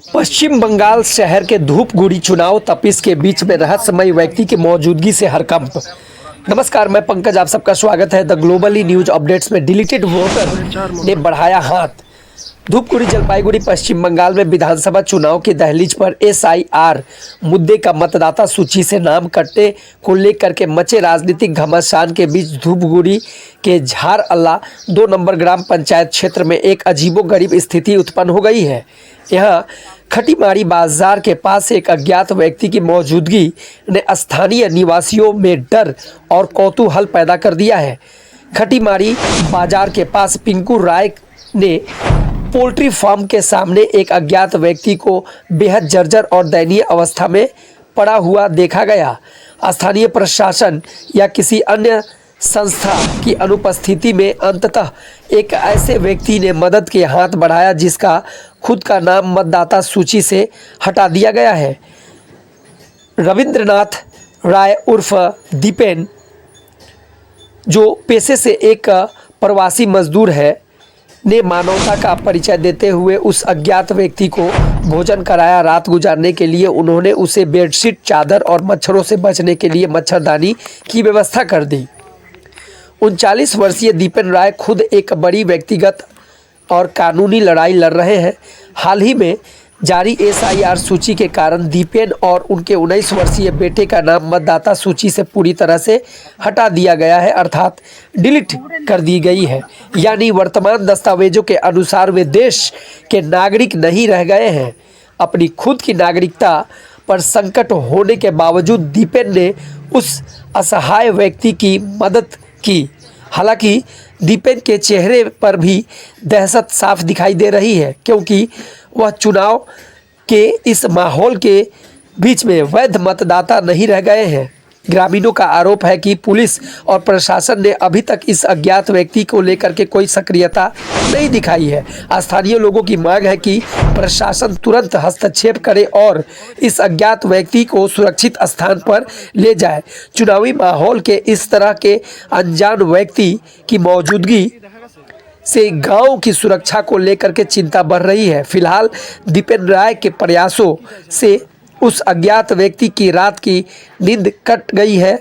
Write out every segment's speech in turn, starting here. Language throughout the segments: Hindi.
पश्चिम बंगाल शहर के धूपगुड़ी चुनाव तपिश के बीच में रहस्यमय व्यक्ति की मौजूदगी से हड़कंप। नमस्कार, मैं पंकज, आप सबका स्वागत है द ग्लोबली न्यूज अपडेट्स में। डिलीटेड वोटर ने बढ़ाया हाथ। धूपगुड़ी जलपाईगुड़ी पश्चिम बंगाल में विधानसभा चुनाव की दहलीज पर एसआईआर मुद्दे का मतदाता सूची से नाम कटने को लेकर के मचे राजनीतिक घमासान के बीच धूपगुड़ी के झार अल्लाह 2 नंबर ग्राम पंचायत क्षेत्र में एक अजीबोगरीब स्थिति उत्पन्न हो गई है। यहाँ खटीमारी बाजार के पास एक अज्ञात व्यक्ति की मौजूदगी ने स्थानीय निवासियों में डर और कौतूहल पैदा कर दिया है। खटीमारी बाजार के पास पिंकू राय ने पोल्ट्री फार्म के सामने एक अज्ञात व्यक्ति को बेहद जर्जर और दयनीय अवस्था में पड़ा हुआ देखा गया। स्थानीय प्रशासन या किसी अन्य संस्था की अनुपस्थिति में अंततः एक ऐसे व्यक्ति ने मदद के हाथ बढ़ाया जिसका खुद का नाम मतदाता सूची से हटा दिया गया है। रविंद्रनाथ राय उर्फ दीपेन, जो पेशे से एक प्रवासी मजदूर है, ने मानवता का परिचय देते हुए उस अज्ञात व्यक्ति को भोजन कराया। रात गुजारने के लिए उन्होंने उसे बेडशीट, चादर और मच्छरों से बचने के लिए मच्छरदानी की व्यवस्था कर दी। 39 वर्षीय दीपेन राय खुद एक बड़ी व्यक्तिगत और कानूनी लड़ाई लड़ रहे हैं। हाल ही में जारी एसआईआर सूची के कारण दीपेन और उनके 19 वर्षीय बेटे का नाम मतदाता सूची से पूरी तरह से हटा दिया गया है, अर्थात डिलीट कर दी गई है। यानी वर्तमान दस्तावेजों के अनुसार वे देश के नागरिक नहीं रह गए हैं। अपनी खुद की नागरिकता पर संकट होने के बावजूद दीपेन ने उस असहाय व्यक्ति की मदद की। हालांकि दीपेन के चेहरे पर भी दहशत साफ दिखाई दे रही है, क्योंकि वह चुनाव के इस माहौल के बीच में वैध मतदाता नहीं रह गए हैं। ग्रामीणों का आरोप है कि पुलिस और प्रशासन ने अभी तक इस अज्ञात व्यक्ति को लेकर के कोई सक्रियता नहीं दिखाई है। स्थानीय लोगों की मांग है कि प्रशासन तुरंत हस्तक्षेप करे और इस अज्ञात व्यक्ति को सुरक्षित स्थान पर ले जाए। चुनावी माहौल के इस तरह के अनजान व्यक्ति की मौजूदगी से गांव की सुरक्षा को लेकर के चिंता बढ़ रही है। फिलहाल दीपेन राय के प्रयासों से उस अज्ञात व्यक्ति की रात की नींद कट गई है,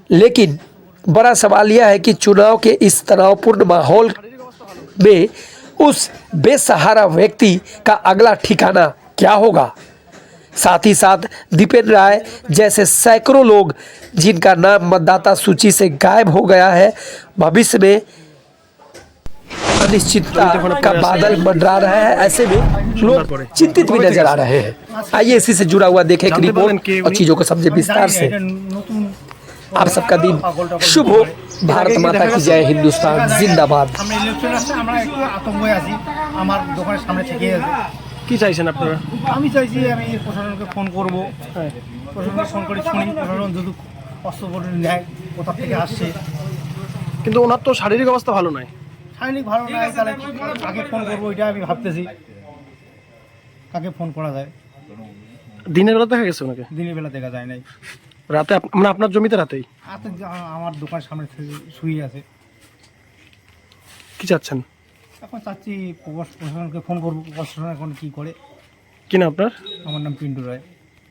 लेकिन बड़ा सवाल यह है कि चुनाव के इस तनावपूर्ण माहौल में उस बेसहारा व्यक्ति का अगला ठिकाना क्या होगा। साथ ही साथ दीपेन राय जैसे सैकड़ों लोग जिनका नाम मतदाता सूची से गायब हो गया है, भविष्य में अनिश्चितता का बादल मंडरा रहा है। ऐसे में लोग चिंतित भी नजर आ रहे हैं। आइए इसी से जुड़ा हुआ देखें एक रिपोर्ट और चीजों को समझे विस्तार से। आप सबका दिन शुभ हो। भारत माता की जय, हिंदुस्तान जिंदाबाद। কি চাইছেন আপনারা? আমি চাইছি আমি প্রশাসনকে ফোন করব, প্রশাসনকে ফোন করে শুনি প্রশাসন যদি অস্ত্রপত্র নেয় কোথা থেকে আসছে। কিন্তু ওনার তো শারীরিক অবস্থা ভালো নয়। শারীরিক ভালো নাই, তাহলে কাকে ফোন করবো এটা আমি ভাবতেছি, কাকে ফোন করা যায়। দিনের বেলা দেখা গেছে ওনাকে? দিনের বেলা দেখা যায় নাই, রাতে মানে আপনার জমিতে রাতেই? রাতে আমার দোকান সামনে শুয়ে আছে। কি চাচ্ছেন এখন? চাচ্ছি প্রশাসনকে ফোন করবো, প্রশাসন এখন কি করে। কি না আপনার? আমার নাম পিন্টু রায়।